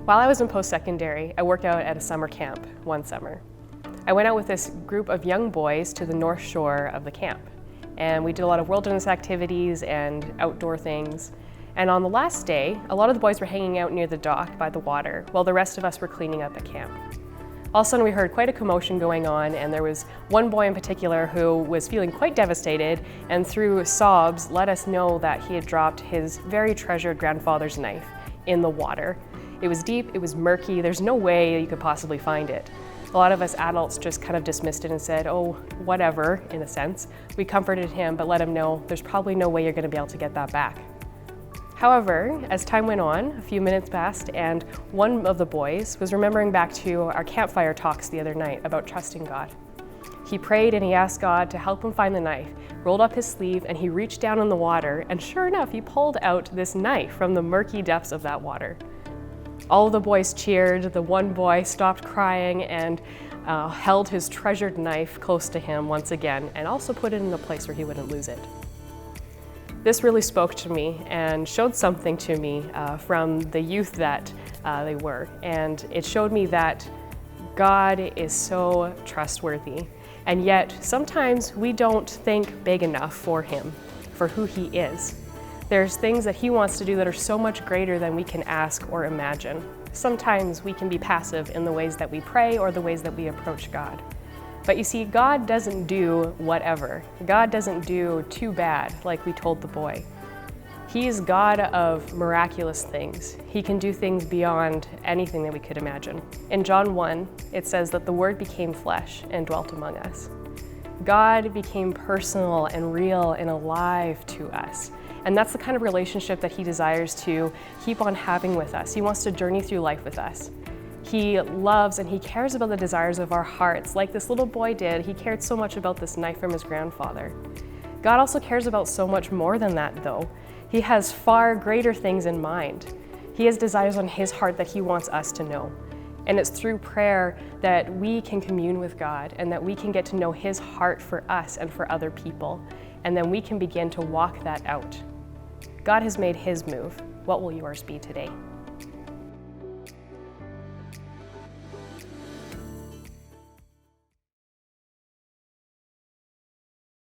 While I was in post-secondary, I worked out at a summer camp one summer. I went out with this group of young boys to the north shore of the camp, and we did a lot of wilderness activities and outdoor things. And on the last day, a lot of the boys were hanging out near the dock by the water, while the rest of us were cleaning up at camp. All of a sudden we heard quite a commotion going on, and there was one boy in particular who was feeling quite devastated, and through sobs let us know that he had dropped his very treasured grandfather's knife in the water. It was deep, it was murky, there's no way you could possibly find it. A lot of us adults just kind of dismissed it and said, oh, whatever, in a sense. We comforted him, but let him know there's probably no way you're going to be able to get that back. However, as time went on, a few minutes passed, and one of the boys was remembering back to our campfire talks the other night about trusting God. He prayed and he asked God to help him find the knife, rolled up his sleeve, and he reached down in the water, and sure enough, he pulled out this knife from the murky depths of that water. All of the boys cheered. The one boy stopped crying and held his treasured knife close to him once again, and also put it in a place where he wouldn't lose it. This really spoke to me and showed something to me from the youth that they were. And it showed me that God is so trustworthy. And yet, sometimes we don't think big enough for Him, for who He is. There's things that He wants to do that are so much greater than we can ask or imagine. Sometimes we can be passive in the ways that we pray or the ways that we approach God. But you see, God doesn't do whatever. God doesn't do too bad, like we told the boy. He is God of miraculous things. He can do things beyond anything that we could imagine. In John 1, it says that the Word became flesh and dwelt among us. God became personal and real and alive to us. And that's the kind of relationship that He desires to keep on having with us. He wants to journey through life with us. He loves and He cares about the desires of our hearts. Like this little boy did, he cared so much about this knife from his grandfather. God also cares about so much more than that, though. He has far greater things in mind. He has desires on His heart that He wants us to know. And it's through prayer that we can commune with God and that we can get to know His heart for us and for other people. And then we can begin to walk that out. God has made His move. What will yours be today?